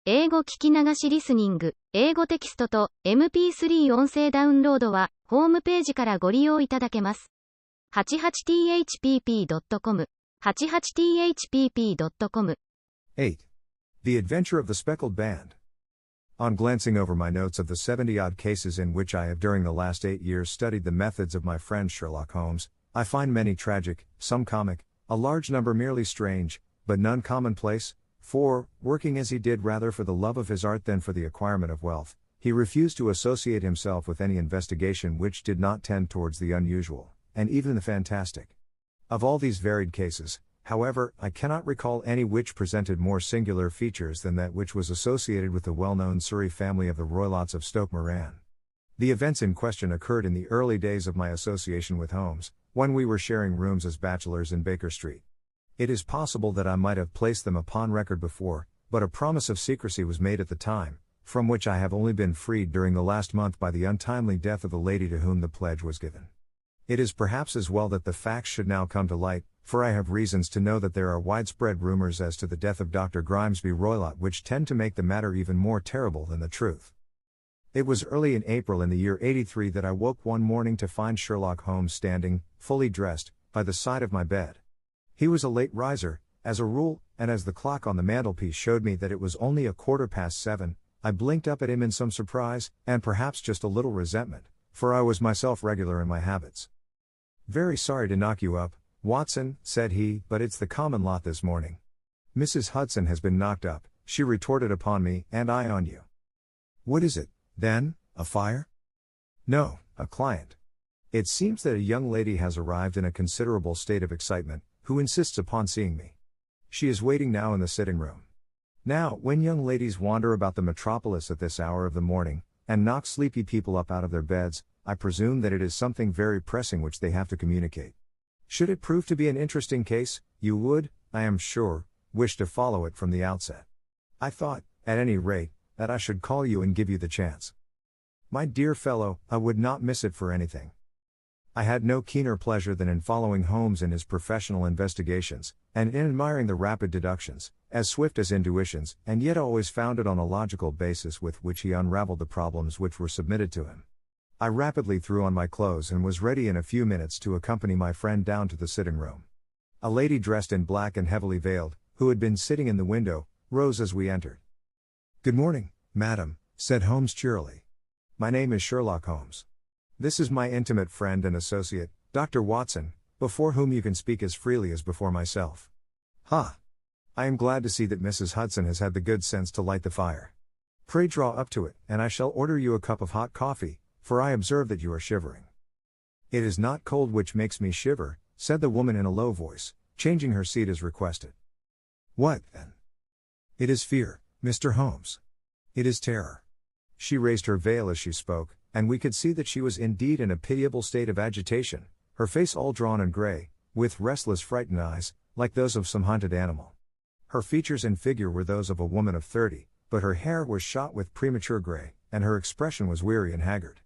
英語聞き流しリスニング、英語テキストと MP3 音声ダウンロードは、ホームページからご利用いただけます。88thpp.com、88thpp.com。 8. The Adventure of the Speckled Band. On glancing over my notes of the 70-odd cases in which I have during the last 8 years studied the methods of my friend Sherlock Holmes, I find many tragic, some comic, a large number merely strange, but none commonplace. For, working as he did rather for the love of his art than for the acquirement of wealth, he refused to associate himself with any investigation which did not tend towards the unusual, and even the fantastic. Of all these varied cases, however, I cannot recall any which presented more singular features than that which was associated with the well-known Surrey family of the Roylotts of Stoke Moran. The events in question occurred in the early days of my association with Holmes, when we were sharing rooms as bachelors in Baker Street. It is possible that I might have placed them upon record before, but a promise of secrecy was made at the time, from which I have only been freed during the last month by the untimely death of the lady to whom the pledge was given. It is perhaps as well that the facts should now come to light, for I have reasons to know that there are widespread rumors as to the death of Dr. Grimesby Roylott which tend to make the matter even more terrible than the truth. It was early in April in the year 83 that I woke one morning to find Sherlock Holmes standing, fully dressed, by the side of my bed. He was a late riser, as a rule, and as the clock on the mantelpiece showed me that it was only 7:15, I blinked up at him in some surprise, and perhaps just a little resentment, for I was myself regular in my habits. "Very sorry to knock you up, Watson," said he, "but it's the common lot this morning. Mrs. Hudson has been knocked up," she retorted upon me, "and I on you." "What is it, then, a fire?" "No, a client. It seems that a young lady has arrived in a considerable state of excitement, who insists upon seeing me. She is waiting now in the sitting room. Now, when young ladies wander about the metropolis at this hour of the morning, and knock sleepy people up out of their beds, I presume that it is something very pressing which they have to communicate. Should it prove to be an interesting case, you would, I am sure, wish to follow it from the outset. I thought, at any rate, that I should call you and give you the chance. My dear fellow, I would not miss it for anything." I had no keener pleasure than in following Holmes in his professional investigations, and in admiring the rapid deductions, as swift as intuitions, and yet always founded on a logical basis with which he unraveled the problems which were submitted to him. I rapidly threw on my clothes and was ready in a few minutes to accompany my friend down to the sitting room. A lady dressed in black and heavily veiled, who had been sitting in the window, rose as we entered. "Good morning, madam," said Holmes cheerily. "My name is Sherlock Holmes. This is my intimate friend and associate, Dr. Watson, before whom you can speak as freely as before myself. Ha! I am glad to see that Mrs. Hudson has had the good sense to light the fire. Pray draw up to it, and I shall order you a cup of hot coffee, for I observe that you are shivering." "It is not cold which makes me shiver," said the woman in a low voice, changing her seat as requested. "What, then?" "It is fear, Mr. Holmes. It is terror." She raised her veil as she spoke, and we could see that she was indeed in a pitiable state of agitation, her face all drawn and grey, with restless frightened eyes, like those of some hunted animal. Her features and figure were those of a woman of 30, but her hair was shot with premature grey, and her expression was weary and haggard.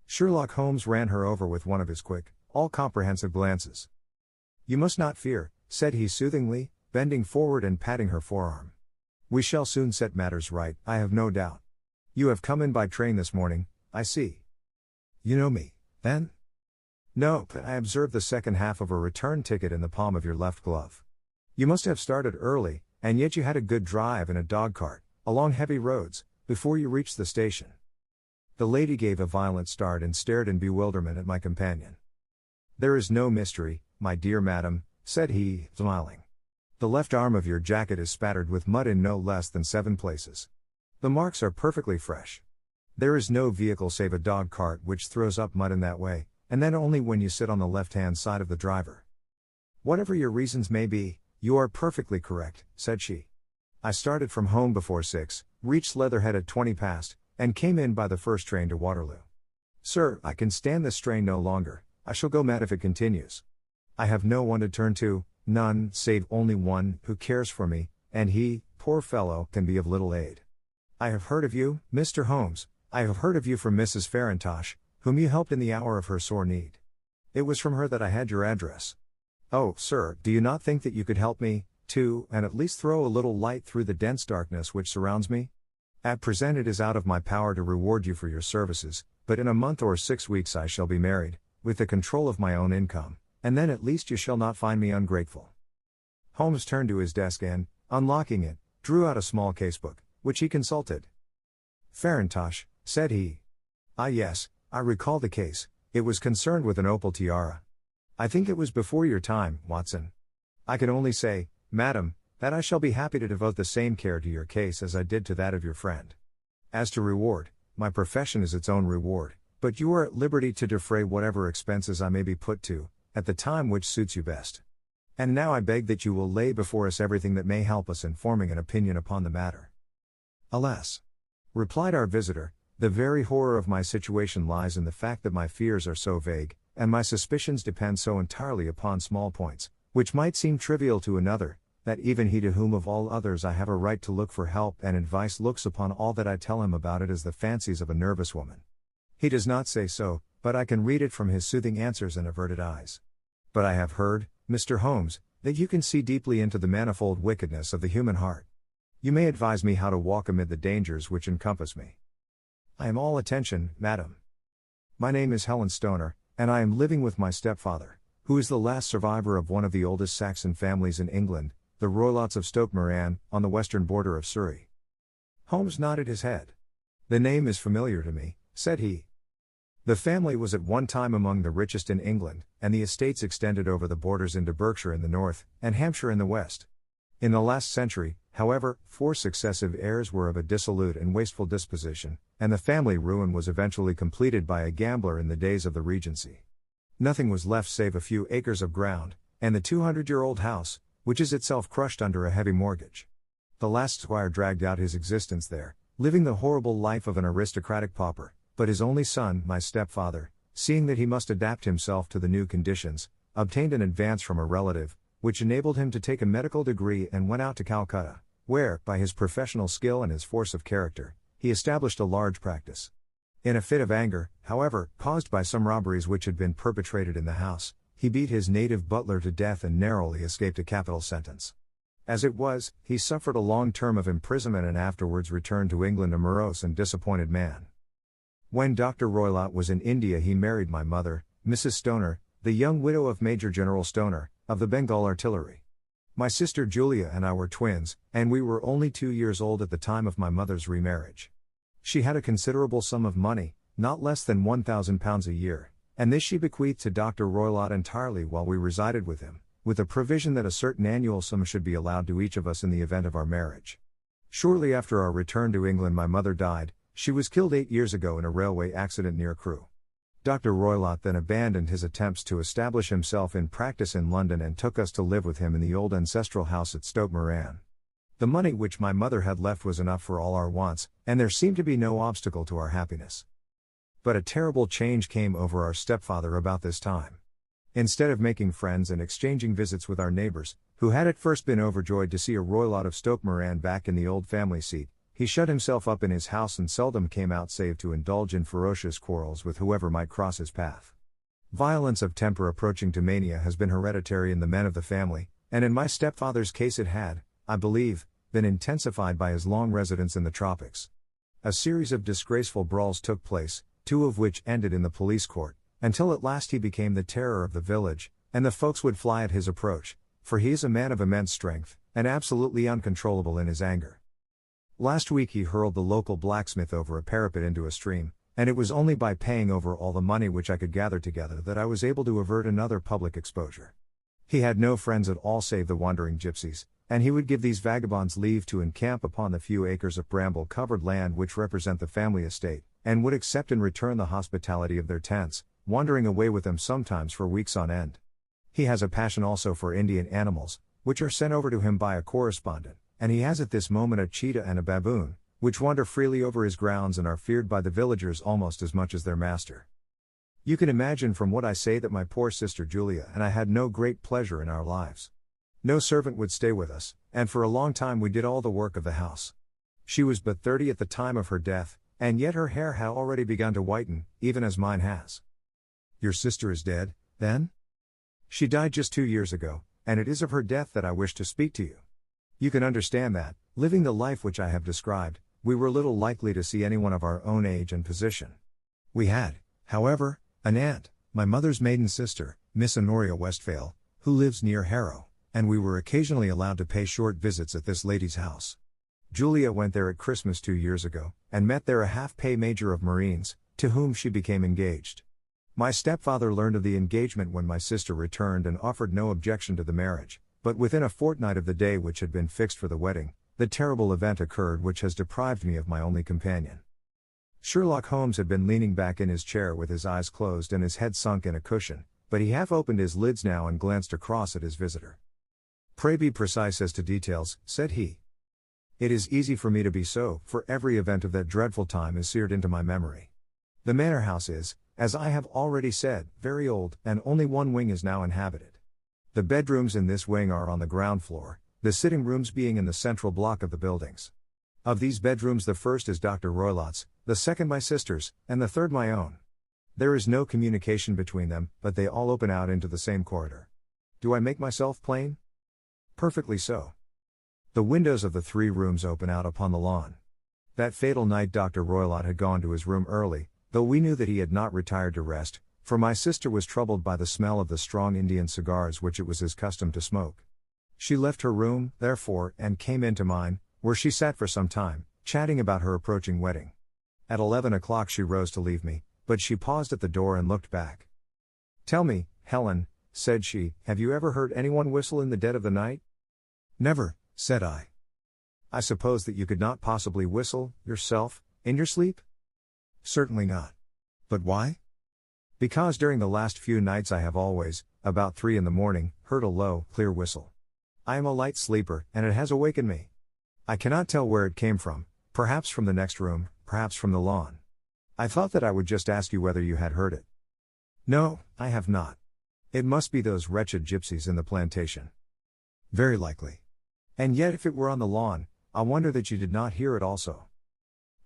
Sherlock Holmes ran her over with one of his quick, all-comprehensive glances. "You must not fear," said he soothingly, bending forward and patting her forearm. "We shall soon set matters right, I have no doubt. You have come in by train this morning, I see. You know me, then?" "No, but I observed the second half of a return ticket in the palm of your left glove. You must have started early, and yet you had a good drive in a dog-cart, along heavy roads, before you reached the station." The lady gave a violent start and stared in bewilderment at my companion. "There is no mystery, my dear madam," said he, smiling. "The left arm of your jacket is spattered with mud in no less than 7 places. The marks are perfectly fresh. There is no vehicle save a dog-cart which throws up mud in that way, and then only when you sit on the left-hand side of the driver. Whatever your reasons may be, you are perfectly correct," said she. "I started from home before 6, reached Leatherhead at 20 past, and came in by the first train to Waterloo. Sir, I can stand this strain no longer, I shall go mad if it continues. I have no one to turn to, none, save only one, who cares for me, and he, poor fellow, can be of little aid. I have heard of you, Mr. Holmes. I have heard of you from Mrs. Farintosh, whom you helped in the hour of her sore need. It was from her that I had your address. Oh, sir, do you not think that you could help me, too, and at least throw a little light through the dense darkness which surrounds me? At present it is out of my power to reward you for your services, but in a month or 6 weeks I shall be married, with the control of my own income, and then at least you shall not find me ungrateful. Holmes turned to his desk and, unlocking it, drew out a small casebook, which he consulted. "Farintosh," said he. "Ah yes, I recall the case, it was concerned with an opal tiara. I think it was before your time, Watson. I can only say, madam, that I shall be happy to devote the same care to your case as I did to that of your friend. As to reward, my profession is its own reward, but you are at liberty to defray whatever expenses I may be put to, at the time which suits you best. And now I beg that you will lay before us everything that may help us in forming an opinion upon the matter." "Alas," replied our visitor, "the very horror of my situation lies in the fact that my fears are so vague, and my suspicions depend so entirely upon small points, which might seem trivial to another, that even he to whom of all others I have a right to look for help and advice looks upon all that I tell him about it as the fancies of a nervous woman. He does not say so, but I can read it from his soothing answers and averted eyes. But I have heard, Mr. Holmes, that you can see deeply into the manifold wickedness of the human heart. You may advise me how to walk amid the dangers which encompass me." "I am all attention, madam. My name is Helen Stoner, and I am living with my stepfather, who is the last survivor of one of the oldest Saxon families in England, the Roylotts of Stoke Moran, on the western border of Surrey." Holmes nodded his head. "The name is familiar to me," said he. "The family was at one time among the richest in England, and the estates extended over the borders into Berkshire in the north, and Hampshire in the west. In the last century, however, 4 successive heirs were of a dissolute and wasteful disposition, and the family ruin was eventually completed by a gambler in the days of the Regency. Nothing was left save a few acres of ground, and the 200-year-old house, which is itself crushed under a heavy mortgage. The last squire dragged out his existence there, living the horrible life of an aristocratic pauper, but his only son, my stepfather, seeing that he must adapt himself to the new conditions, obtained an advance from a relative, which enabled him to take a medical degree and went out to Calcutta, where, by his professional skill and his force of character, he established a large practice. In a fit of anger, however, caused by some robberies which had been perpetrated in the house, he beat his native butler to death and narrowly escaped a capital sentence. As it was, he suffered a long term of imprisonment and afterwards returned to England a morose and disappointed man. When Dr. Roylott was in India he married my mother, Mrs. Stoner, the young widow of Major General Stoner, of the Bengal Artillery. My sister Julia and I were twins, and we were only 2 years old at the time of my mother's remarriage. She had a considerable sum of money, not less than £1,000 a year, and this she bequeathed to Dr. Roylott entirely while we resided with him, with a provision that a certain annual sum should be allowed to each of us in the event of our marriage. Shortly after our return to England my mother died. She was killed 8 years ago in a railway accident near Crewe. Dr. Roylott then abandoned his attempts to establish himself in practice in London and took us to live with him in the old ancestral house at Stoke Moran. The money which my mother had left was enough for all our wants, and there seemed to be no obstacle to our happiness. But a terrible change came over our stepfather about this time. Instead of making friends and exchanging visits with our neighbors, who had at first been overjoyed to see a Roylott of Stoke Moran back in the old family seat, he shut himself up in his house and seldom came out save to indulge in ferocious quarrels with whoever might cross his path. Violence of temper approaching to mania has been hereditary in the men of the family, and in my stepfather's case it had, I believe, been intensified by his long residence in the tropics. A series of disgraceful brawls took place, 2 of which ended in the police court, until at last he became the terror of the village, and the folks would fly at his approach, for he is a man of immense strength, and absolutely uncontrollable in his anger. Last week he hurled the local blacksmith over a parapet into a stream, and it was only by paying over all the money which I could gather together that I was able to avert another public exposure. He had no friends at all save the wandering gypsies, and he would give these vagabonds leave to encamp upon the few acres of bramble-covered land which represent the family estate, and would accept in return the hospitality of their tents, wandering away with them sometimes for weeks on end. He has a passion also for Indian animals, which are sent over to him by a correspondent, and he has at this moment a cheetah and a baboon, which wander freely over his grounds and are feared by the villagers almost as much as their master. You can imagine from what I say that my poor sister Julia and I had no great pleasure in our lives. No servant would stay with us, and for a long time we did all the work of the house. She was but 30 at the time of her death, and yet her hair had already begun to whiten, even as mine has. Your sister is dead, then? She died just 2 years ago, and it is of her death that I wish to speak to you. You can understand that, living the life which I have described, we were little likely to see anyone of our own age and position. We had, however, an aunt, my mother's maiden sister, Miss Honoria Westphale, who lives near Harrow, and we were occasionally allowed to pay short visits at this lady's house. Julia went there at Christmas 2 years ago, and met there a half-pay major of Marines, to whom she became engaged. My stepfather learned of the engagement when my sister returned and offered no objection to the marriage, but within a fortnight of the day which had been fixed for the wedding, the terrible event occurred which has deprived me of my only companion. Sherlock Holmes had been leaning back in his chair with his eyes closed and his head sunk in a cushion, but he half opened his lids now and glanced across at his visitor. "Pray be precise as to details," said he. "It is easy for me to be so, for every event of that dreadful time is seared into my memory. The manor house is, as I have already said, very old, and only one wing is now inhabited. The bedrooms in this wing are on the ground floor, the sitting rooms being in the central block of the buildings. Of these bedrooms the first is Dr. Roylott's, the second my sister's, and the third my own. There is no communication between them, but they all open out into the same corridor. Do I make myself plain?" "Perfectly so. The windows of the 3 rooms open out upon the lawn. That fatal night Dr. Roylott had gone to his room early, though we knew that he had not retired to rest, for my sister was troubled by the smell of the strong Indian cigars which it was his custom to smoke. She left her room, therefore, and came into mine, where she sat for some time, chatting about her approaching wedding. At 11 o'clock she rose to leave me, but she paused at the door and looked back. "Tell me, Helen," said she, "have you ever heard anyone whistle in the dead of the night?" "Never," said I. "I suppose that you could not possibly whistle, yourself, in your sleep?" "Certainly not. But why?" "Because during the last few nights I have always, about 3 in the morning, heard a low, clear whistle. I am a light sleeper, and it has awakened me. I cannot tell where it came from, perhaps from the next room, perhaps from the lawn. I thought that I would just ask you whether you had heard it." "No, I have not. It must be those wretched gypsies in the plantation." "Very likely. And yet if it were on the lawn, I wonder that you did not hear it also."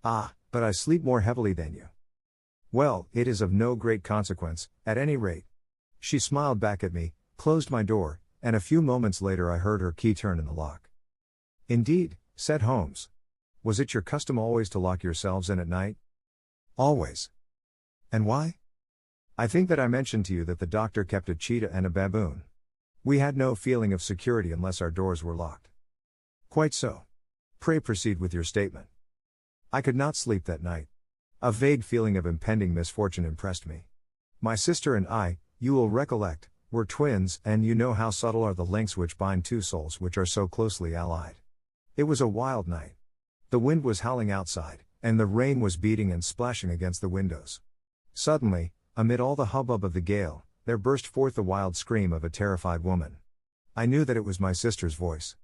"Ah, but I sleep more heavily than you." "Well, it is of no great consequence, at any rate." She smiled back at me, closed my door, and a few moments later I heard her key turn in the lock. "Indeed," said Holmes. "Was it your custom always to lock yourselves in at night?" "Always." "And why?" "I think that I mentioned to you that the doctor kept a cheetah and a baboon. We had no feeling of security unless our doors were locked." "Quite so. Pray proceed with your statement." "I could not sleep that night. A vague feeling of impending misfortune impressed me. My sister and I, you will recollect, were twins, and you know how subtle are the links which bind 2 souls which are so closely allied. It was a wild night. The wind was howling outside, and the rain was beating and splashing against the windows. Suddenly, amid all the hubbub of the gale, there burst forth the wild scream of a terrified woman. I knew that it was my sister's voice.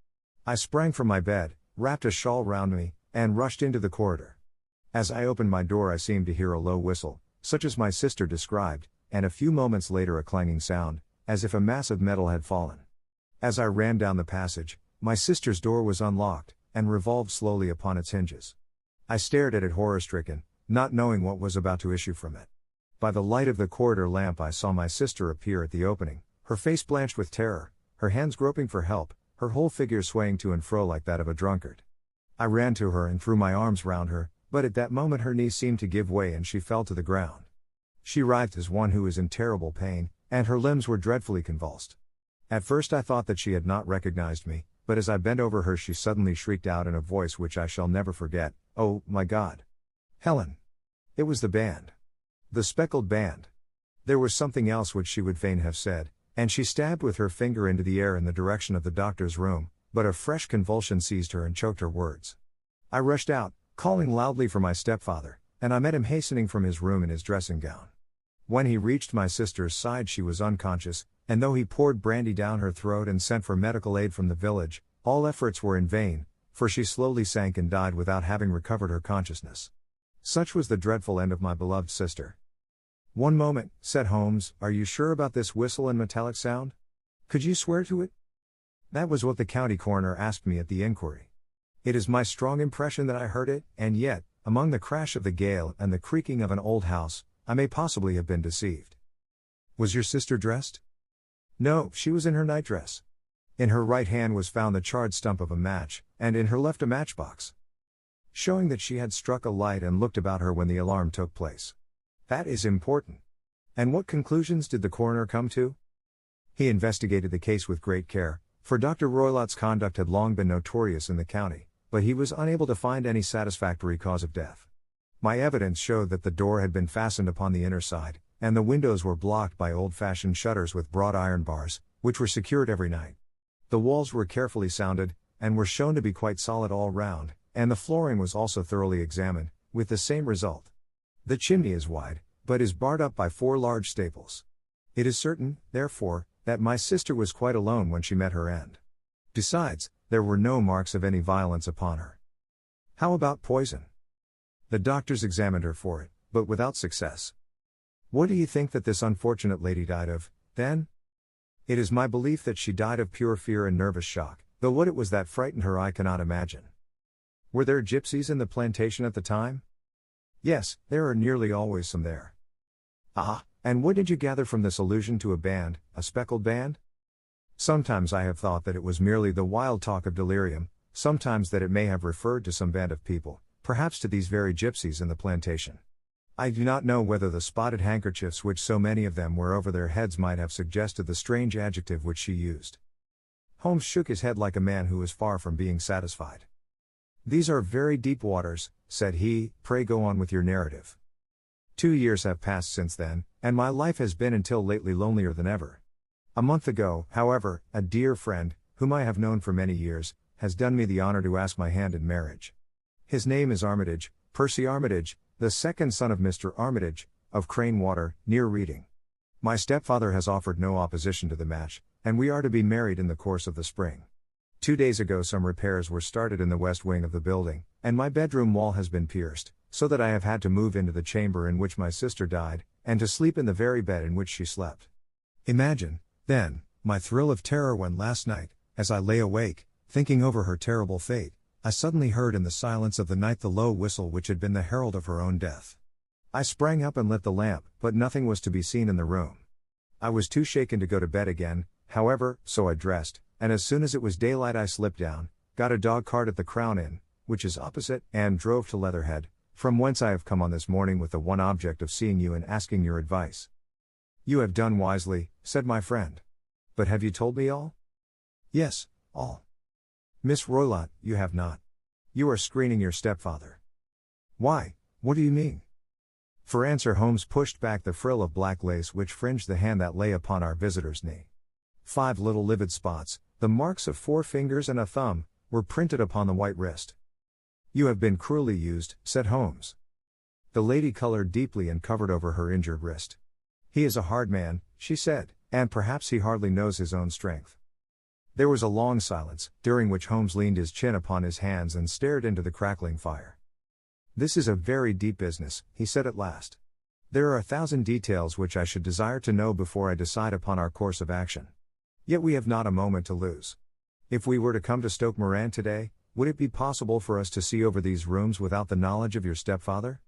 I sprang from my bed, wrapped a shawl round me, and rushed into the corridor. As I opened my door I seemed to hear a low whistle, such as my sister described, and a few moments later a clanging sound, as if a mass of metal had fallen. As I ran down the passage, my sister's door was unlocked, and revolved slowly upon its hinges. I stared at it horror-stricken, not knowing what was about to issue from it. By the light of the corridor lamp I saw my sister appear at the opening, her face blanched with terror, her hands groping for help, her whole figure swaying to and fro like that of a drunkard. I ran to her and threw my arms round her, but at that moment her knees seemed to give way and she fell to the ground. She writhed as one who is in terrible pain, and her limbs were dreadfully convulsed. At first I thought that she had not recognized me, but as I bent over her she suddenly shrieked out in a voice which I shall never forget, "Oh, my God! Helen!" It was the band. The speckled band. There was something else which she would fain have said, and she stabbed with her finger into the air in the direction of the doctor's room, but a fresh convulsion seized her and choked her words. I rushed out, calling loudly for my stepfather, and I met him hastening from his room in his dressing gown. When he reached my sister's side she was unconscious, and though he poured brandy down her throat and sent for medical aid from the village, all efforts were in vain, for she slowly sank and died without having recovered her consciousness. Such was the dreadful end of my beloved sister. "One moment," said Holmes, "are you sure about this whistle and metallic sound? Could you swear to it?" "That was what the county coroner asked me at the inquiry. It is my strong impression that I heard it, and yet, among the crash of the gale and the creaking of an old house, I may possibly have been deceived." "Was your sister dressed?" "No, she was in her nightdress. In her right hand was found the charred stump of a match, and in her left a matchbox." showing that she had struck a light and looked about her when the alarm took place. That is important. And what conclusions did the coroner come to? He investigated the case with great care, for Dr. Roylott's conduct had long been notorious in the county, but he was unable to find any satisfactory cause of death. My evidence showed that the door had been fastened upon the inner side, and the windows were blocked by old-fashioned shutters with broad iron bars, which were secured every night. The walls were carefully sounded, and were shown to be quite solid all round, and the flooring was also thoroughly examined, with the same result. The chimney is wide, but is barred up by 4 large staples. It is certain, therefore, that my sister was quite alone when she met her end. Besides, there were no marks of any violence upon her. How about poison? The doctors examined her for it, but without success. What do you think that this unfortunate lady died of, then? It is my belief that she died of pure fear and nervous shock, though what it was that frightened her I cannot imagine. Were there gypsies in the plantation at the time? Yes, there are nearly always some there. Ah, and what did you gather from this allusion to a band, a speckled band? Sometimes I have thought that it was merely the wild talk of delirium, sometimes that it may have referred to some band of people, perhaps to these very gypsies in the plantation. I do not know whether the spotted handkerchiefs which so many of them wear over their heads might have suggested the strange adjective which she used. Holmes shook his head like a man who was far from being satisfied. These are very deep waters, said he, pray go on with your narrative. 2 years have passed since then, and my life has been until lately lonelier than ever. A month ago, however, a dear friend, whom I have known for many years, has done me the honor to ask my hand in marriage. His name is Armitage, Percy Armitage, the second son of Mr. Armitage, of Crane Water, near Reading. My stepfather has offered no opposition to the match, and we are to be married in the course of the spring. 2 days ago some repairs were started in the west wing of the building, and my bedroom wall has been pierced, so that I have had to move into the chamber in which my sister died, and to sleep in the very bed in which she slept. Imagine, then, my thrill of terror when last night, as I lay awake, thinking over her terrible fate, I suddenly heard in the silence of the night the low whistle which had been the herald of her own death. I sprang up and lit the lamp, but nothing was to be seen in the room. I was too shaken to go to bed again, however, so I dressed, and as soon as it was daylight I slipped down, got a dog cart at the Crown Inn, which is opposite, and drove to Leatherhead, from whence I have come on this morning with the one object of seeing you and asking your advice. You have done wisely, said my friend. But have you told me all? Yes, all. Miss Roylott, you have not. You are screening your stepfather. Why, what do you mean? For answer Holmes pushed back the frill of black lace which fringed the hand that lay upon our visitor's knee. 5 little livid spots, the marks of 4 fingers and a thumb, were printed upon the white wrist. You have been cruelly used, said Holmes. The lady colored deeply and covered over her injured wrist. He is a hard man, she said, and perhaps he hardly knows his own strength. There was a long silence, during which Holmes leaned his chin upon his hands and stared into the crackling fire. This is a very deep business, he said at last. There are 1,000 details which I should desire to know before I decide upon our course of action. Yet we have not a moment to lose. If we were to come to Stoke Moran today, would it be possible for us to see over these rooms without the knowledge of your stepfather?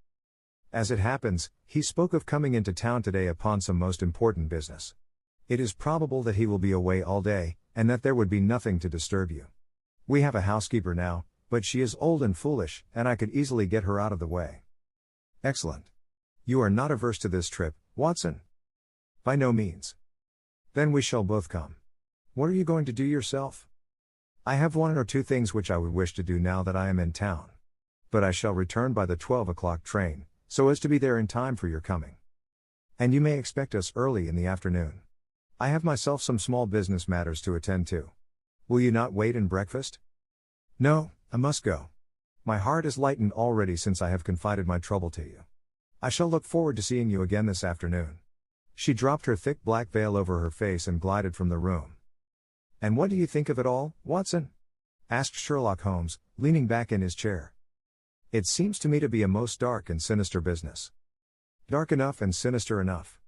As it happens, he spoke of coming into town today upon some most important business. It is probable that he will be away all day, and that there would be nothing to disturb you. We have a housekeeper now, but she is old and foolish, and I could easily get her out of the way. Excellent. You are not averse to this trip, Watson? By no means. Then we shall both come. What are you going to do yourself? I have 1 or 2 things which I would wish to do now that I am in town. But I shall return by the 12 o'clock train, so as to be there in time for your coming. And you may expect us early in the afternoon. I have myself some small business matters to attend to. Will you not wait and breakfast? No, I must go. My heart is lightened already since I have confided my trouble to you. I shall look forward to seeing you again this afternoon. She dropped her thick black veil over her face and glided from the room. And what do you think of it all, Watson? Asked Sherlock Holmes, leaning back in his chair. It seems to me to be a most dark and sinister business. Dark enough and sinister enough.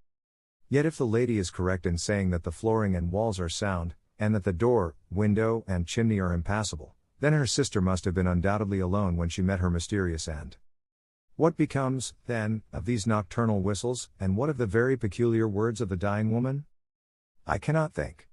Yet if the lady is correct in saying that the flooring and walls are sound, and that the door, window, and chimney are impassable, then her sister must have been undoubtedly alone when she met her mysterious end. What becomes, then, of these nocturnal whistles, and what of the very peculiar words of the dying woman? I cannot think.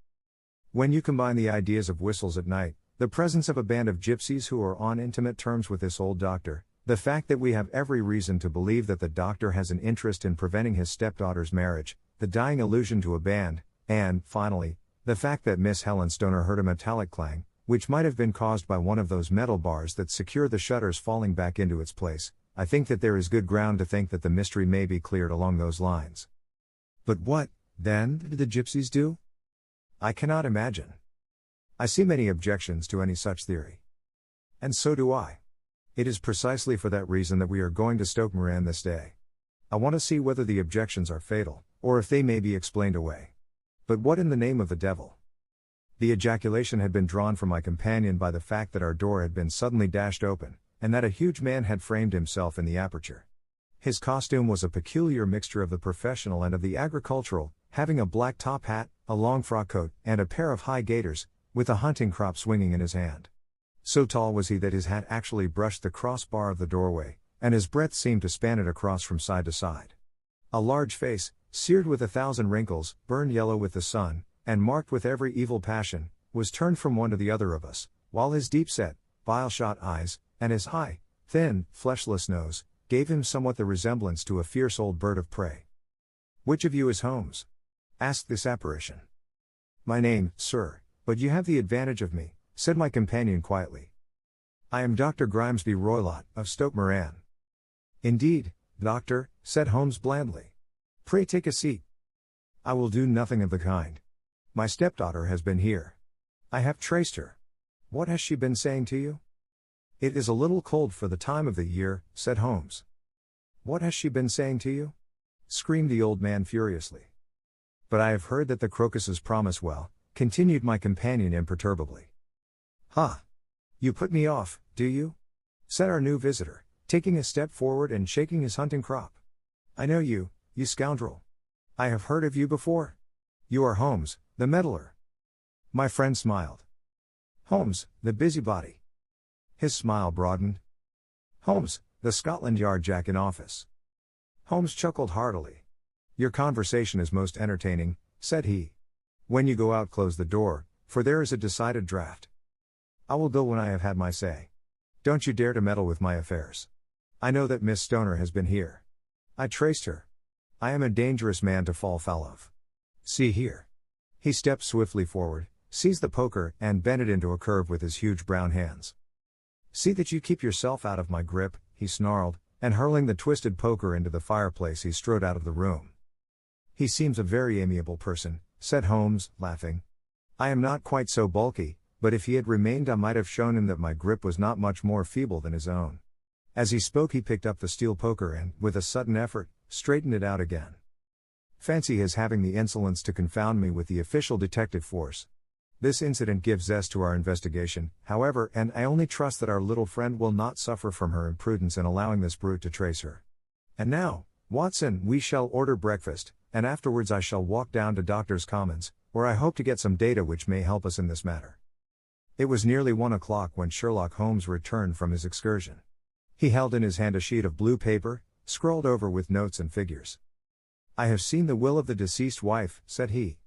When you combine the ideas of whistles at night, The presence of a band of gypsies who are on intimate terms with this old doctor, the fact that we have every reason to believe that the doctor has an interest in preventing his stepdaughter's marriage, the dying allusion to a band, and, finally, the fact that Miss Helen Stoner heard a metallic clang, which might have been caused by one of those metal bars that secure the shutters falling back into its place. I think that there is good ground to think that the mystery may be cleared along those lines. But what, then, did the gypsies do? I cannot imagine. I see many objections to any such theory. And so do I. It is precisely for that reason that we are going to Stoke Moran this day. I want to see whether the objections are fatal, or if they may be explained away. But what in the name of the devil? The ejaculation had been drawn from my companion by the fact that our door had been suddenly dashed open, and that a huge man had framed himself in the aperture. His costume was a peculiar mixture of the professional and of the agricultural, having a black top hat, a long frock coat, and a pair of high gaiters, with a hunting crop swinging in his hand. So tall was he that his hat actually brushed the crossbar of the doorway, and his breadth seemed to span it across from side to side. A large face, seared with 1,000 wrinkles, burned yellow with the sun, and marked with every evil passion, was turned from one to the other of us, while his deep-set, bile-shot eyes, and his high, thin, fleshless nose, gave him somewhat the resemblance to a fierce old bird of prey. "Which of you is Holmes?" asked this apparition. "My name, sir, but you have the advantage of me," said my companion quietly. "I am Dr. Grimesby Roylott, of Stoke Moran." "Indeed, doctor," said Holmes blandly. "Pray take a seat." "I will do nothing of the kind. My stepdaughter has been here. I have traced her. What has she been saying to you?" "It is a little cold for the time of the year," said Holmes. "What has she been saying to you?" screamed the old man furiously. "But I have heard that the crocuses promise well," continued my companion imperturbably. "Ha! You put me off, do you?" said our new visitor, taking a step forward and shaking his hunting crop. "I know you, you scoundrel. I have heard of you before. You are Holmes, the meddler." My friend smiled. "Holmes, the busybody." His smile broadened. "Holmes, the Scotland Yard Jack in office." Holmes chuckled heartily. "Your conversation is most entertaining," said he. "When you go out, close the door, for there is a decided draught. I will go when I have had my say. Don't you dare to meddle with my affairs. I know that Miss Stoner has been here. I traced her. I am a dangerous man to fall foul of. See here." He stepped swiftly forward, seized the poker, and bent it into a curve with his huge brown hands. "See that you keep yourself out of my grip," he snarled, and hurling the twisted poker into the fireplace he strode out of the room. "He seems a very amiable person," said Holmes, laughing. "I am not quite so bulky, but if he had remained I might have shown him that my grip was not much more feeble than his own." As he spoke he picked up the steel poker and, with a sudden effort, straightened it out again. "Fancy his having the insolence to confound me with the official detective force. This incident gives zest to our investigation, however, and I only trust that our little friend will not suffer from her imprudence in allowing this brute to trace her. And now, Watson, we shall order breakfast, and afterwards I shall walk down to Doctors' Commons, where I hope to get some data which may help us in this matter." It was nearly 1 o'clock when Sherlock Holmes returned from his excursion. He held in his hand a sheet of blue paper, scrawled over with notes and figures. "I have seen the will of the deceased wife," said he.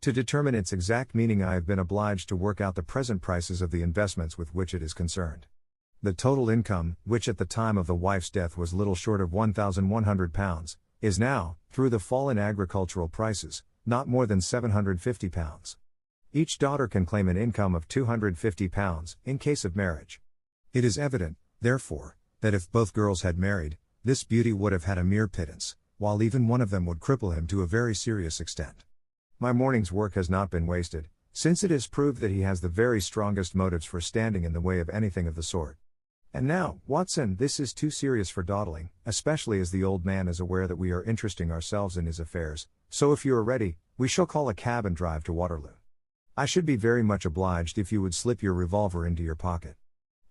"To determine its exact meaning I have been obliged to work out the present prices of the investments with which it is concerned. The total income, which at the time of the wife's death was little short of £1,100, is now, through the fall in agricultural prices, not more than £750. Each daughter can claim an income of £250, in case of marriage. It is evident, therefore, that if both girls had married, this beauty would have had a mere pittance, while even one of them would cripple him to a very serious extent. My morning's work has not been wasted, since it is proved that he has the very strongest motives for standing in the way of anything of the sort. And now, Watson, this is too serious for dawdling, especially as the old man is aware that we are interesting ourselves in his affairs, so if you are ready, we shall call a cab and drive to Waterloo. I should be very much obliged if you would slip your revolver into your pocket.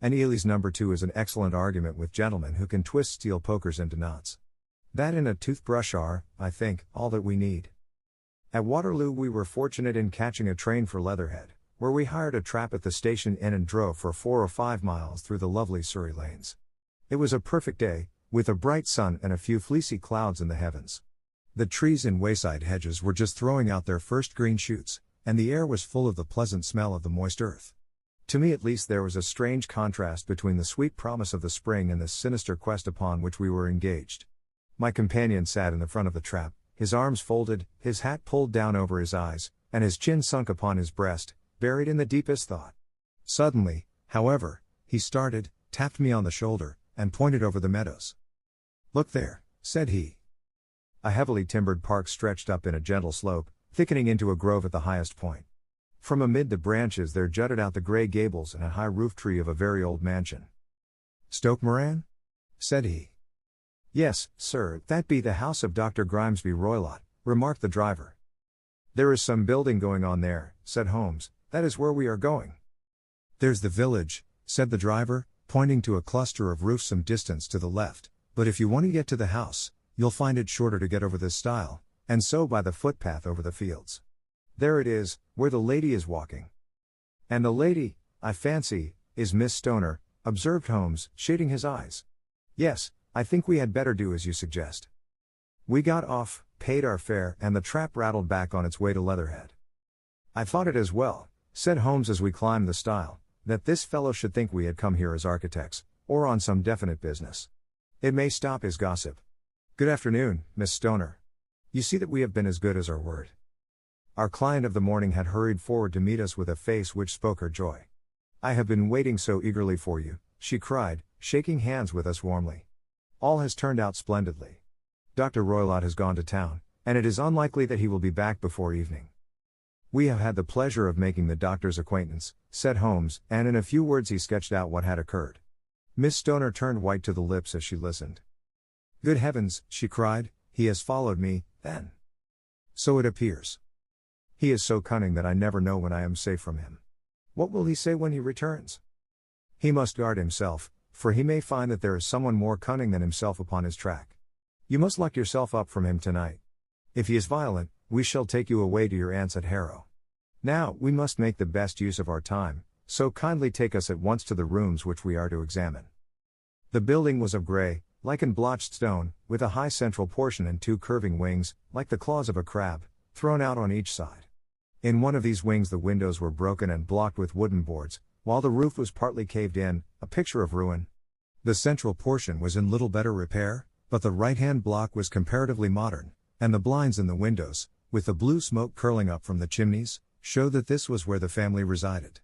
And Ely's number 2 is an excellent argument with gentlemen who can twist steel pokers into knots. That and a toothbrush are, I think, all that we need." At Waterloo we were fortunate in catching a train for Leatherhead, where we hired a trap at the station inn and drove for 4 or 5 miles through the lovely Surrey lanes. It was a perfect day, with a bright sun and a few fleecy clouds in the heavens. The trees in wayside hedges were just throwing out their first green shoots, and the air was full of the pleasant smell of the moist earth. To me at least there was a strange contrast between the sweet promise of the spring and the sinister quest upon which we were engaged. My companion sat in the front of the trap, his arms folded, his hat pulled down over his eyes, and his chin sunk upon his breast, buried in the deepest thought. Suddenly, however, he started, tapped me on the shoulder, and pointed over the meadows. "Look there," said he. A heavily timbered park stretched up in a gentle slope, thickening into a grove at the highest point. From amid the branches there jutted out the grey gables and a high roof tree of a very old mansion. "Stoke Moran?" said he. "Yes, sir, that be the house of Dr. Grimesby Roylott," remarked the driver. "There is some building going on there," said Holmes, "that is where we are going." "There's the village," said the driver, pointing to a cluster of roofs some distance to the left, "but if you want to get to the house, you'll find it shorter to get over this stile, and so by the footpath over the fields. There it is, where the lady is walking." "And the lady, I fancy, is Miss Stoner," observed Holmes, shading his eyes. "Yes, I think we had better do as you suggest." We got off, paid our fare, and the trap rattled back on its way to Leatherhead. "I thought it as well," said Holmes as we climbed the stile, "that this fellow should think we had come here as architects, or on some definite business. It may stop his gossip. Good afternoon, Miss Stoner. You see that we have been as good as our word." Our client of the morning had hurried forward to meet us with a face which spoke her joy. "I have been waiting so eagerly for you," she cried, shaking hands with us warmly. "All has turned out splendidly. Dr. Roylott has gone to town, and it is unlikely that he will be back before evening." "We have had the pleasure of making the doctor's acquaintance," said Holmes, and in a few words he sketched out what had occurred. Miss Stoner turned white to the lips as she listened. "Good heavens," she cried, "he has followed me, then. So it appears. He is so cunning that I never know when I am safe from him. What will he say when he returns? He must guard himself, for he may find that there is someone more cunning than himself upon his track. You must lock yourself up from him tonight. If he is violent, we shall take you away to your aunt's at Harrow. Now, we must make the best use of our time, so kindly take us at once to the rooms which we are to examine." The building was of grey, lichen blotched stone, with a high central portion and two curving wings, like the claws of a crab, thrown out on each side. In one of these wings the windows were broken and blocked with wooden boards, while the roof was partly caved in, a picture of ruin. The central portion was in little better repair, but the right-hand block was comparatively modern, and the blinds in the windows, with the blue smoke curling up from the chimneys, showed that this was where the family resided.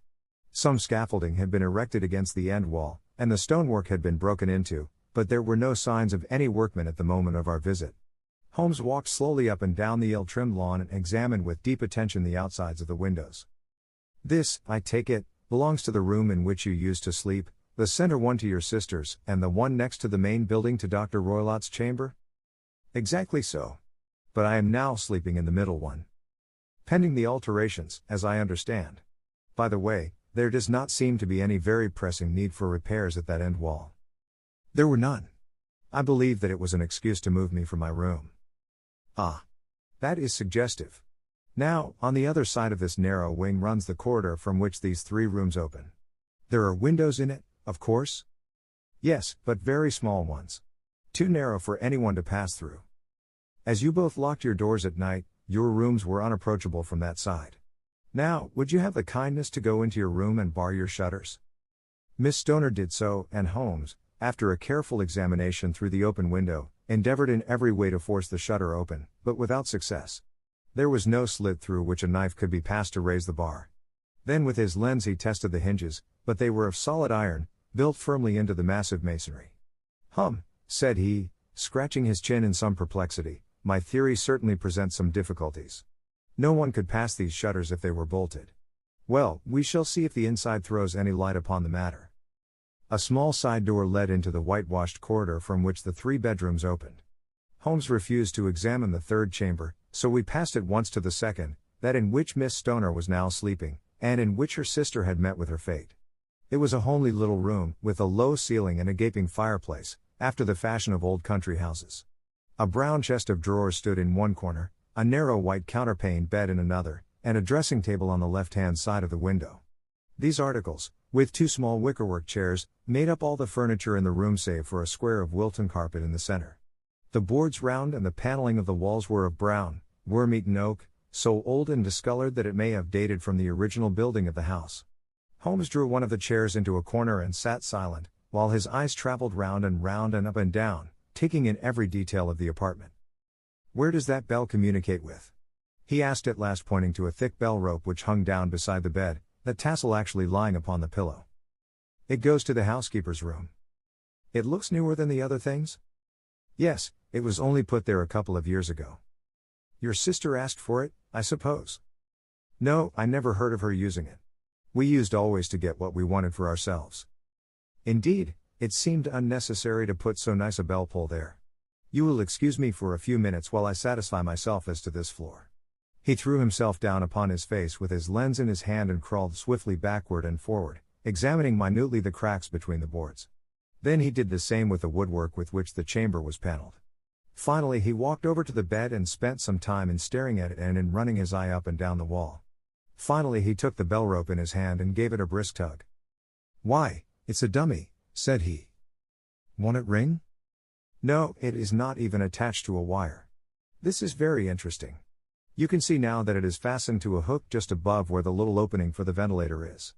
Some scaffolding had been erected against the end wall, and the stonework had been broken into, but there were no signs of any workmen at the moment of our visit. Holmes walked slowly up and down the ill-trimmed lawn and examined with deep attention the outsides of the windows. "This, I take it, belongs to the room in which you used to sleep, the center one to your sister's, and the one next to the main building to Dr. Roylott's chamber?" "Exactly so. But I am now sleeping in the middle one. Pending the alterations, as I understand. By the way, there does not seem to be any very pressing need for repairs at that end wall." There were none. I believe that it was an excuse to move me from my room. "Ah. That is suggestive. Now, on the other side of this narrow wing runs the corridor from which these three rooms open. There are windows in it, of course?" "Yes, but very small ones. Too narrow for anyone to pass through. As you both locked your doors at night, your rooms were unapproachable from that side. Now, would you have the kindness to go into your room and bar your shutters?" Miss Stoner did so, and Holmes, after a careful examination through the open window, endeavored in every way to force the shutter open, but without success. There was no slit through which a knife could be passed to raise the bar. Then with his lens he tested the hinges, but they were of solid iron, built firmly into the massive masonry. Said he, scratching his chin in some perplexity, "my theory certainly presents some difficulties. No one could pass these shutters if they were bolted. Well, we shall see if the inside throws any light upon the matter." A small side door led into the whitewashed corridor from which the three bedrooms opened. Holmes refused to examine the third chamber, so we passed at once to the second, that in which Miss Stoner was now sleeping, and in which her sister had met with her fate. It was a homely little room, with a low ceiling and a gaping fireplace, after the fashion of old country houses. A brown chest of drawers stood in one corner, a narrow white counterpaned bed in another, and a dressing table on the left-hand side of the window. These articles, with two small wickerwork chairs, made up all the furniture in the room save for a square of Wilton carpet in the center. The boards round and the paneling of the walls were of brown, worm-eaten oak, so old and discolored that it may have dated from the original building of the house. Holmes drew one of the chairs into a corner and sat silent, while his eyes traveled round and up and down, taking in every detail of the apartment. "Where does that bell communicate with?" he asked at last, pointing to a thick bell rope which hung down beside the bed, the tassel actually lying upon the pillow. "It goes to the housekeeper's room." "It looks newer than the other things?" "Yes, it was only put there a couple of years ago." "Your sister asked for it, I suppose?" "No, I never heard of her using it. We used always to get what we wanted for ourselves." "Indeed, it seemed unnecessary to put so nice a bell pull there. You will excuse me for a few minutes while I satisfy myself as to this floor." He threw himself down upon his face with his lens in his hand and crawled swiftly backward and forward, examining minutely the cracks between the boards. Then he did the same with the woodwork with which the chamber was paneled. Finally he walked over to the bed and spent some time in staring at it and in running his eye up and down the wall. Finally he took the bell rope in his hand and gave it a brisk tug. "Why, it's a dummy," said he. "Won't it ring?" "No, it is not even attached to a wire. This is very interesting. You can see now that it is fastened to a hook just above where the little opening for the ventilator is."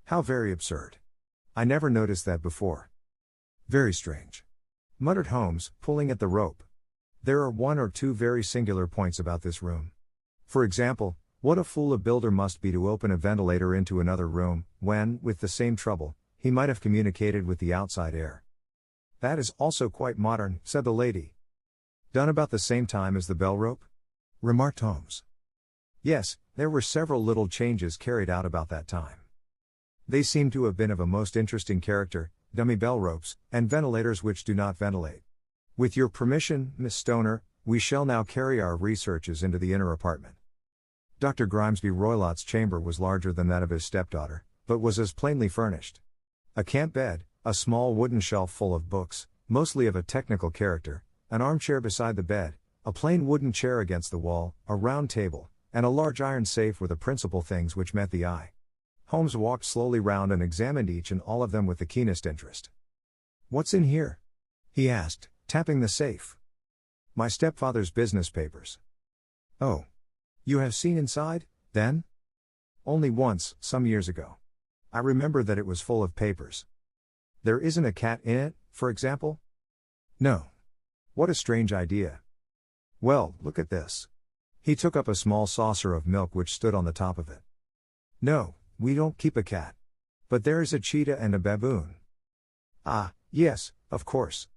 "How very absurd. I never noticed that before." "Very strange," muttered Holmes, pulling at the rope. "There are one or two very singular points about this room. For example, what a fool a builder must be to open a ventilator into another room, when, with the same trouble, he might have communicated with the outside air." "That is also quite modern," said the lady. "Done about the same time as the bell rope?" remarked Holmes. "Yes, there were several little changes carried out about that time. They seem to have been of a most interesting character, dummy bell ropes, and ventilators which do not ventilate. With your permission, Miss Stoner, we shall now carry our researches into the inner apartment." Dr. Grimesby Roylott's chamber was larger than that of his stepdaughter, but was as plainly furnished. A camp bed, a small wooden shelf full of books, mostly of a technical character, an armchair beside the bed, a plain wooden chair against the wall, a round table, and a large iron safe were the principal things which met the eye. Holmes walked slowly round and examined each and all of them with the keenest interest. "What's in here?" he asked, tapping the safe. "My stepfather's business papers." "Oh. You have seen inside, then?" "Only once, some years ago. I remember that it was full of papers." "There isn't a cat in it, for example?" "No." "What a strange idea. Well, look at this." He took up a small saucer of milk which stood on the top of it. "No, we don't keep a cat. But there is a cheetah and a baboon." "Ah, yes, of course.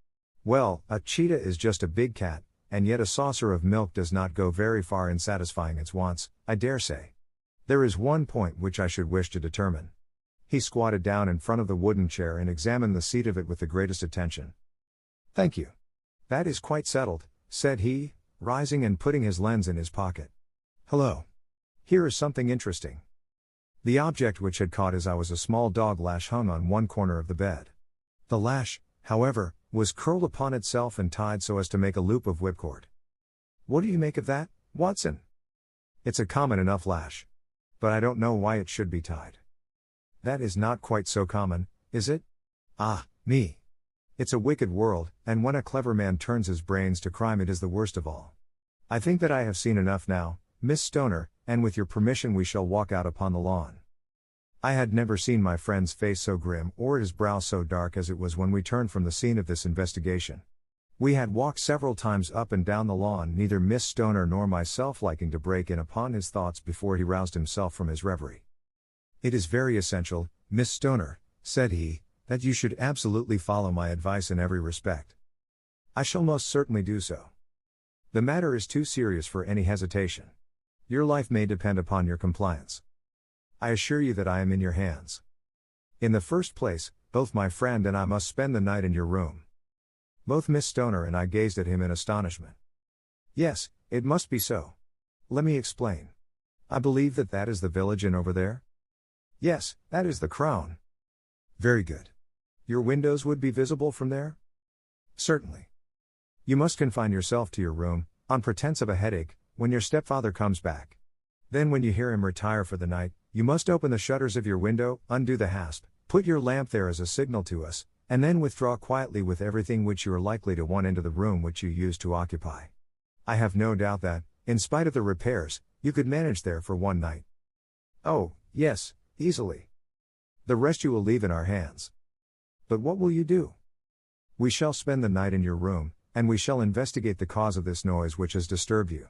Well, a cheetah is just a big cat, and yet a saucer of milk does not go very far in satisfying its wants, I dare say. There is one point which I should wish to determine." He squatted down in front of the wooden chair and examined the seat of it with the greatest attention. "Thank you. That is quite settled," said he, rising and putting his lens in his pocket. "Hello. Here is something interesting." The object which had caught his eye was a small dog lash hung on one corner of the bed. The lash, however, was curled upon itself and tied so as to make a loop of whipcord. "What do you make of that, Watson?" "It's a common enough lash. But I don't know why it should be tied." "That is not quite so common, is it? Ah, me. It's a wicked world, and when a clever man turns his brains to crime it is the worst of all. I think that I have seen enough now, Miss Stoner, and with your permission we shall walk out upon the lawn." I had never seen my friend's face so grim or his brow so dark as it was when we turned from the scene of this investigation. We had walked several times up and down the lawn, neither Miss Stoner nor myself liking to break in upon his thoughts before he roused himself from his reverie. "It is very essential, Miss Stoner," said he, "that you should absolutely follow my advice in every respect." "I shall most certainly do so. The matter is too serious for any hesitation. Your life may depend upon your compliance. I assure you that I am in your hands. In the first place, both my friend and I must spend the night in your room." Both Miss Stoner and I gazed at him in astonishment. "Yes, it must be so. Let me explain. I believe that is the village inn over there?" "Yes, that is the Crown." "Very good. Your windows would be visible from there?" "Certainly. You must confine yourself to your room, on pretense of a headache, when your stepfather comes back. Then when you hear him retire for the night, you must open the shutters of your window, undo the hasp, put your lamp there as a signal to us, and then withdraw quietly with everything which you are likely to want into the room which you used to occupy. I have no doubt that, in spite of the repairs, you could manage there for one night." "Oh, yes, easily. The rest you will leave in our hands. But what will you do? We shall spend the night in your room, and we shall investigate the cause of this noise which has disturbed you.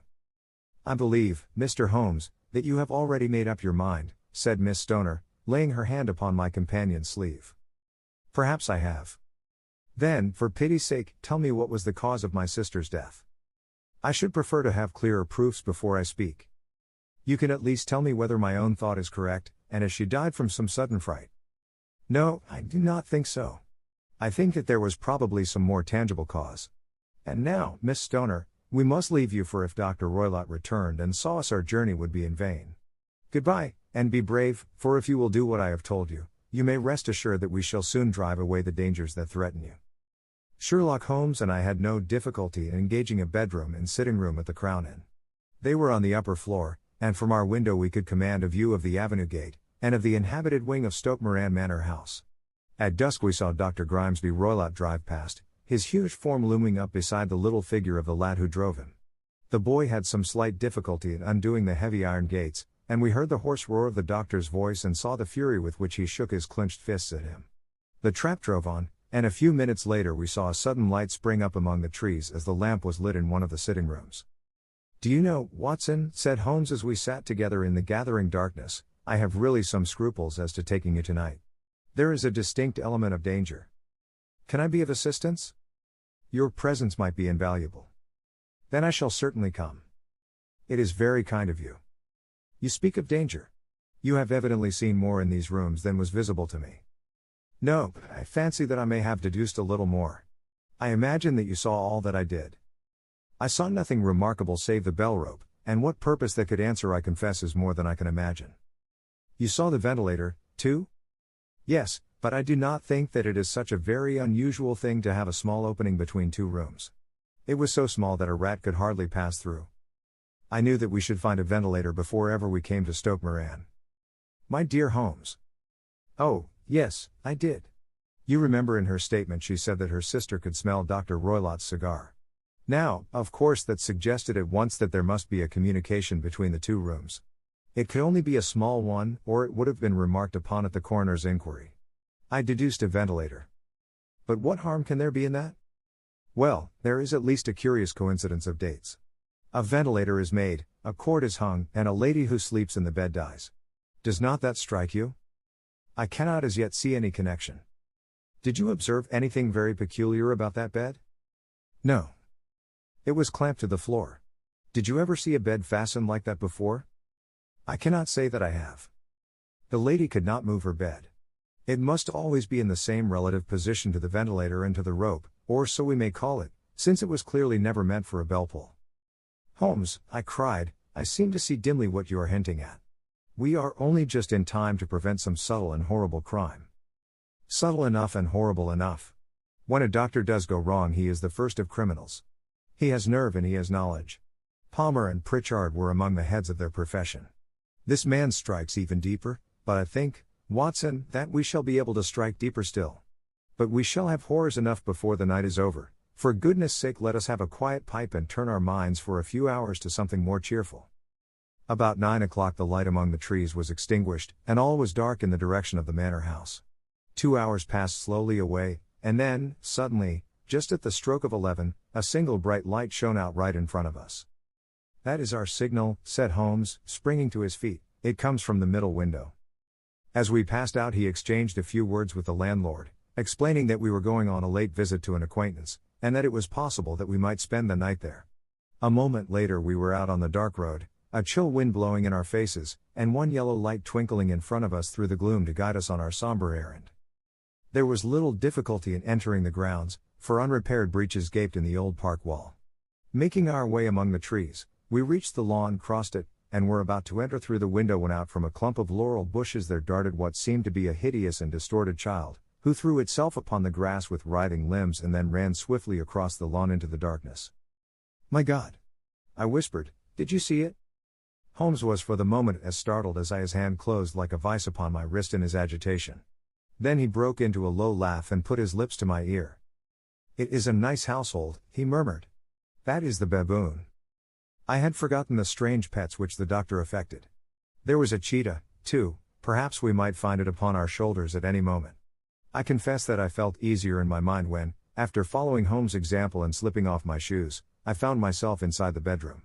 I believe, Mr. Holmes, that you have already made up your mind, said Miss Stoner, laying her hand upon my companion's sleeve. Perhaps I have. Then, for pity's sake, tell me what was the cause of my sister's death. I should prefer to have clearer proofs before I speak. You can at least tell me whether my own thought is correct, and if she died from some sudden fright. No, I do not think so. I think that there was probably some more tangible cause. And now, Miss Stoner, we must leave you, for if Dr. Roylott returned and saw us, our journey would be in vain. Goodbye, and be brave, for if you will do what I have told you, you may rest assured that we shall soon drive away the dangers that threaten you. Sherlock Holmes and I had no difficulty in engaging a bedroom and sitting room at the Crown Inn. They were on the upper floor, and from our window we could command a view of the Avenue Gate, and of the inhabited wing of Stoke Moran Manor House. At dusk we saw Dr. Grimesby Roylott drive past, his huge form looming up beside the little figure of the lad who drove him. The boy had some slight difficulty in undoing the heavy iron gates, and we heard the hoarse roar of the doctor's voice and saw the fury with which he shook his clenched fists at him. The trap drove on, and a few minutes later we saw a sudden light spring up among the trees as the lamp was lit in one of the sitting rooms. Do you know, Watson, said Holmes as we sat together in the gathering darkness, I have really some scruples as to taking you tonight. There is a distinct element of danger. Can I be of assistance? Your presence might be invaluable. Then I shall certainly come. It is very kind of you. You speak of danger. You have evidently seen more in these rooms than was visible to me. No, but I fancy that I may have deduced a little more. I imagine that you saw all that I did. I saw nothing remarkable save the bell rope, and what purpose that could answer I confess is more than I can imagine. You saw the ventilator, too? Yes, but I do not think that it is such a very unusual thing to have a small opening between two rooms. It was so small that a rat could hardly pass through. I knew that we should find a ventilator before ever we came to Stoke Moran. My dear Holmes. Oh, yes, I did. You remember in her statement she said that her sister could smell Dr. Roylott's cigar. Now, of course that suggested at once that there must be a communication between the two rooms. It could only be a small one, or it would have been remarked upon at the coroner's inquiry. I deduced a ventilator. But what harm can there be in that? Well, there is at least a curious coincidence of dates. A ventilator is made, a cord is hung, and a lady who sleeps in the bed dies. Does not that strike you? I cannot as yet see any connection. Did you observe anything very peculiar about that bed? No. It was clamped to the floor. Did you ever see a bed fastened like that before? I cannot say that I have. The lady could not move her bed. It must always be in the same relative position to the ventilator and to the rope, or so we may call it, since it was clearly never meant for a bell pull. Holmes, I cried, I seem to see dimly what you are hinting at. We are only just in time to prevent some subtle and horrible crime. Subtle enough and horrible enough. When a doctor does go wrong he is the first of criminals. He has nerve and he has knowledge. Palmer and Pritchard were among the heads of their profession. This man strikes even deeper, but I think, Watson, that we shall be able to strike deeper still. But we shall have horrors enough before the night is over. For goodness sake let us have a quiet pipe and turn our minds for a few hours to something more cheerful. About 9 o'clock the light among the trees was extinguished, and all was dark in the direction of the manor house. 2 hours passed slowly away, and then, suddenly, just at the stroke of 11, a single bright light shone out right in front of us. That is our signal, said Holmes, springing to his feet. It comes from the middle window. As we passed out he exchanged a few words with the landlord, explaining that we were going on a late visit to an acquaintance, and that it was possible that we might spend the night there. A moment later we were out on the dark road, a chill wind blowing in our faces, and one yellow light twinkling in front of us through the gloom to guide us on our somber errand. There was little difficulty in entering the grounds, for unrepaired breaches gaped in the old park wall. Making our way among the trees, we reached the lawn, crossed it, and were about to enter through the window when out from a clump of laurel bushes there darted what seemed to be a hideous and distorted child, who threw itself upon the grass with writhing limbs and then ran swiftly across the lawn into the darkness. My God! I whispered, did you see it? Holmes was for the moment as startled as I. His hand closed like a vice upon my wrist in his agitation. Then he broke into a low laugh and put his lips to my ear. It is a nice household, he murmured. That is the baboon. I had forgotten the strange pets which the doctor affected. There was a cheetah, too, perhaps we might find it upon our shoulders at any moment. I confess that I felt easier in my mind when, after following Holmes' example and slipping off my shoes, I found myself inside the bedroom.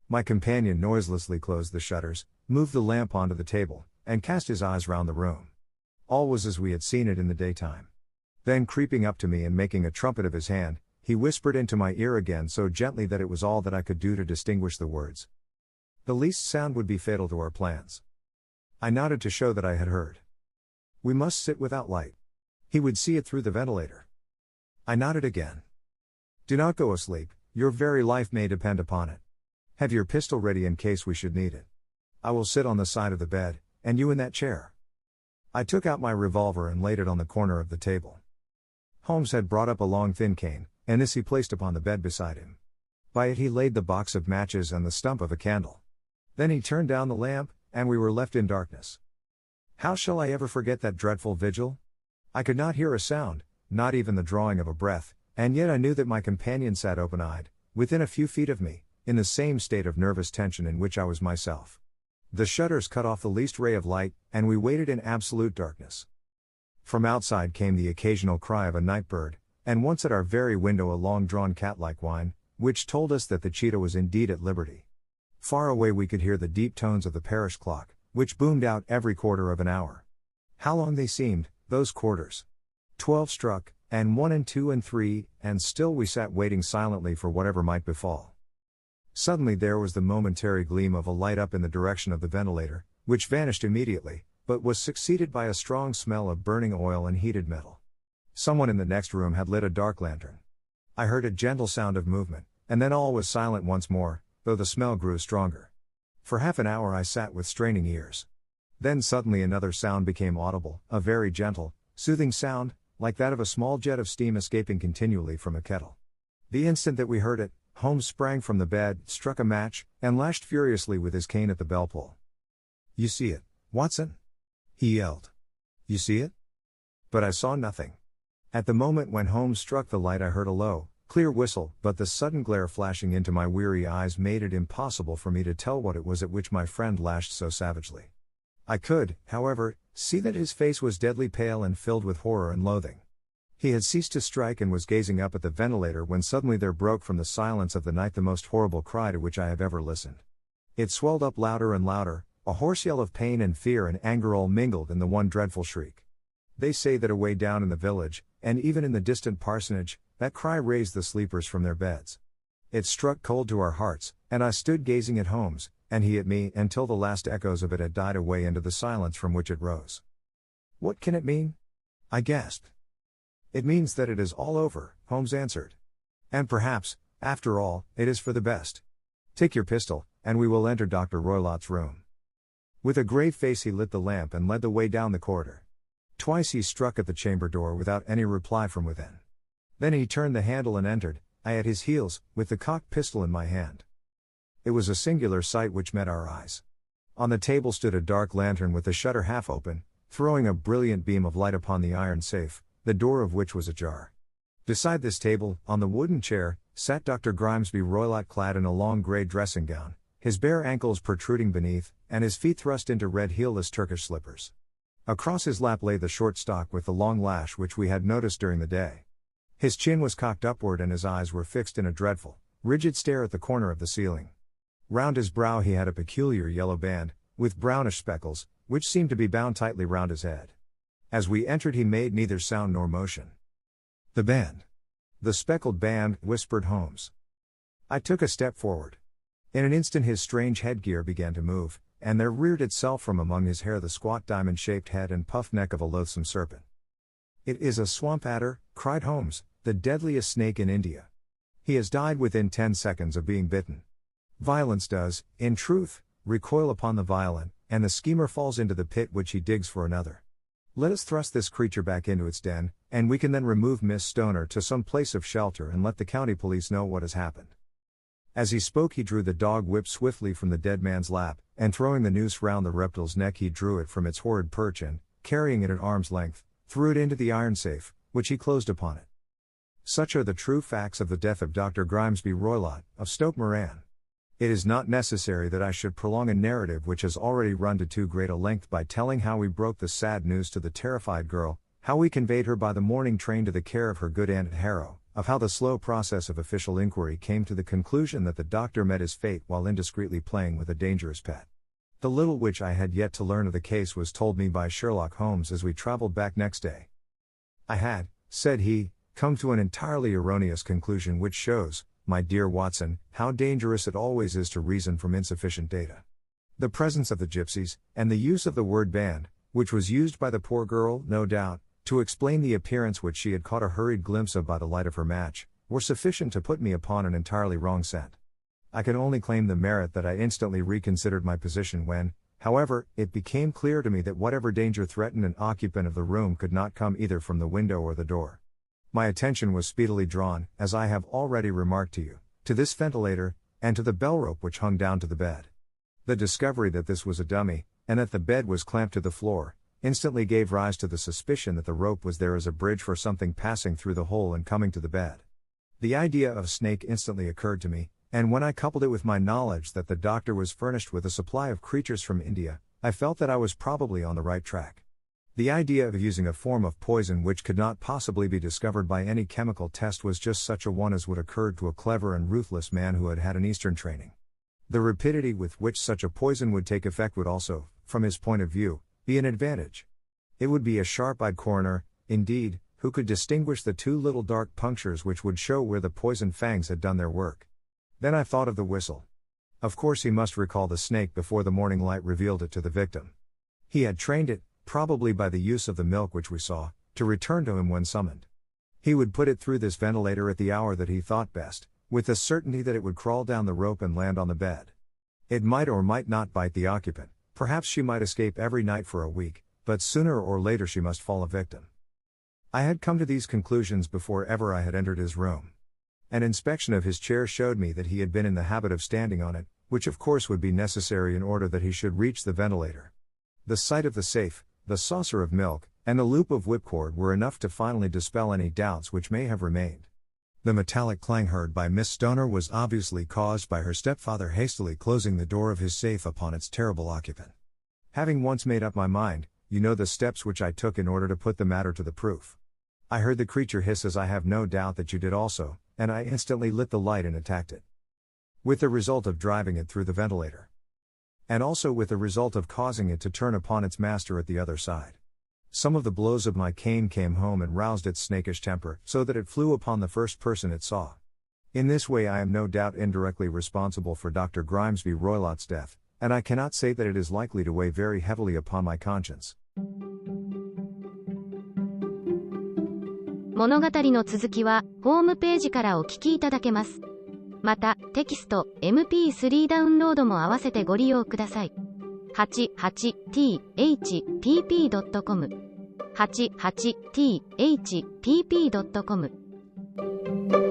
My companion noiselessly closed the shutters, moved the lamp onto the table, and cast his eyes round the room. All was as we had seen it in the daytime. Then, creeping up to me and making a trumpet of his hand, he whispered into my ear again so gently that it was all that I could do to distinguish the words. The least sound would be fatal to our plans. I nodded to show that I had heard. We must sit without light. He would see it through the ventilator. I nodded again. Do not go asleep, your very life may depend upon it. Have your pistol ready in case we should need it. I will sit on the side of the bed, and you in that chair. I took out my revolver and laid it on the corner of the table. Holmes had brought up a long thin cane, and this he placed upon the bed beside him. By it he laid the box of matches and the stump of a candle. Then he turned down the lamp, and we were left in darkness. How shall I ever forget that dreadful vigil? I could not hear a sound, not even the drawing of a breath, and yet I knew that my companion sat open-eyed, within a few feet of me, in the same state of nervous tension in which I was myself. The shutters cut off the least ray of light, and we waited in absolute darkness. From outside came the occasional cry of a night bird, and once at our very window a long-drawn cat-like whine, which told us that the cheetah was indeed at liberty. Far away we could hear the deep tones of the parish clock, which boomed out every quarter of an hour. How long they seemed, those quarters! 12 struck, and 1 and 2 and 3, and still we sat waiting silently for whatever might befall. Suddenly there was the momentary gleam of a light up in the direction of the ventilator, which vanished immediately, but was succeeded by a strong smell of burning oil and heated metal. Someone in the next room had lit a dark lantern. I heard a gentle sound of movement, and then all was silent once more, though the smell grew stronger. For half an hour I sat with straining ears. Then suddenly another sound became audible, a very gentle, soothing sound, like that of a small jet of steam escaping continually from a kettle. The instant that we heard it, Holmes sprang from the bed, struck a match, and lashed furiously with his cane at the bell pull. You see it, Watson? He yelled. You see it? But I saw nothing. At the moment when Holmes struck the light I heard a low, clear whistle, but the sudden glare flashing into my weary eyes made it impossible for me to tell what it was at which my friend lashed so savagely. I could, however, see that his face was deadly pale and filled with horror and loathing. He had ceased to strike and was gazing up at the ventilator when suddenly there broke from the silence of the night the most horrible cry to which I have ever listened. It swelled up louder and louder, a hoarse yell of pain and fear and anger all mingled in the one dreadful shriek. They say that away down in the village, and even in the distant parsonage, that cry raised the sleepers from their beds. It struck cold to our hearts, and I stood gazing at Holmes, and he at me, until the last echoes of it had died away into the silence from which it rose. What can it mean? I gasped. It means that it is all over, Holmes answered. And perhaps, after all, it is for the best. Take your pistol, and we will enter Dr. Roylott's room. With a grave face he lit the lamp and led the way down the corridor. Twice he struck at the chamber door without any reply from within. Then he turned the handle and entered, I at his heels, with the cocked pistol in my hand. It was a singular sight which met our eyes. On the table stood a dark lantern with the shutter half open, throwing a brilliant beam of light upon the iron safe, the door of which was ajar. Beside this table, on the wooden chair, sat Dr. Grimesby Roylott clad in a long grey dressing gown, his bare ankles protruding beneath, and his feet thrust into red heelless Turkish slippers. Across his lap lay the short stock with the long lash which we had noticed during the day. His chin was cocked upward and his eyes were fixed in a dreadful, rigid stare at the corner of the ceiling. Round his brow he had a peculiar yellow band, with brownish speckles, which seemed to be bound tightly round his head. As we entered he made neither sound nor motion. The band. The speckled band, whispered Holmes. I took a step forward. In an instant his strange headgear began to move, and there reared itself from among his hair the squat diamond-shaped head and puffed neck of a loathsome serpent. It is a swamp adder, cried Holmes, the deadliest snake in India. He has died within 10 seconds of being bitten. Violence does, in truth, recoil upon the violent, and the schemer falls into the pit which he digs for another. Let us thrust this creature back into its den, and we can then remove Miss Stoner to some place of shelter and let the county police know what has happened. As he spoke he drew the dog whip swiftly from the dead man's lap, and throwing the noose round the reptile's neck he drew it from its horrid perch and, carrying it at arm's length, threw it into the iron safe, which he closed upon it. Such are the true facts of the death of Dr. Grimesby Roylott, of Stoke Moran. It is not necessary that I should prolong a narrative which has already run to too great a length by telling how we broke the sad news to the terrified girl, how we conveyed her by the morning train to the care of her good aunt at Harrow, of how the slow process of official inquiry came to the conclusion that the doctor met his fate while indiscreetly playing with a dangerous pet. The little which I had yet to learn of the case was told me by Sherlock Holmes as we traveled back next day. I had, said he, come to an entirely erroneous conclusion which shows, my dear Watson, how dangerous it always is to reason from insufficient data. The presence of the gypsies, and the use of the word band, which was used by the poor girl, no doubt, to explain the appearance which she had caught a hurried glimpse of by the light of her match, were sufficient to put me upon an entirely wrong scent. I can only claim the merit that I instantly reconsidered my position when, however, it became clear to me that whatever danger threatened an occupant of the room could not come either from the window or the door. My attention was speedily drawn, as I have already remarked to you, to this ventilator, and to the bell rope which hung down to the bed. The discovery that this was a dummy, and that the bed was clamped to the floor, instantly gave rise to the suspicion that the rope was there as a bridge for something passing through the hole and coming to the bed. The idea of a snake instantly occurred to me, and when I coupled it with my knowledge that the doctor was furnished with a supply of creatures from India, I felt that I was probably on the right track. The idea of using a form of poison which could not possibly be discovered by any chemical test was just such a one as would occur to a clever and ruthless man who had had an Eastern training. The rapidity with which such a poison would take effect would also, from his point of view, be an advantage. It would be a sharp-eyed coroner, indeed, who could distinguish the two little dark punctures which would show where the poison fangs had done their work. Then I thought of the whistle. Of course he must recall the snake before the morning light revealed it to the victim. He had trained it, probably by the use of the milk which we saw, to return to him when summoned. He would put it through this ventilator at the hour that he thought best, with the certainty that it would crawl down the rope and land on the bed. It might or might not bite the occupant, perhaps she might escape every night for a week, but sooner or later she must fall a victim. I had come to these conclusions before ever I had entered his room. An inspection of his chair showed me that he had been in the habit of standing on it, which of course would be necessary in order that he should reach the ventilator. The sight of the safe, the saucer of milk, and the loop of whipcord were enough to finally dispel any doubts which may have remained. The metallic clang heard by Miss Stoner was obviously caused by her stepfather hastily closing the door of his safe upon its terrible occupant. Having once made up my mind, you know the steps which I took in order to put the matter to the proof. I heard the creature hiss as I have no doubt that you did also, and I instantly lit the light and attacked it. With the result of driving it through the ventilator. And also with the result of causing it to turn upon its master at the other side. Some of the blows of my cane came home and roused its snakish temper, so that it flew upon the first person it saw. In this way I am no doubt indirectly responsible for Dr. Grimesby Roylott's death, and I cannot say that it is likely to weigh very heavily upon my conscience. 物語の続きは、ホームページからお聞きいただけます。また、テキスト、MP3 ダウンロードも合わせてご利用ください。88thpp.com 88thpp.com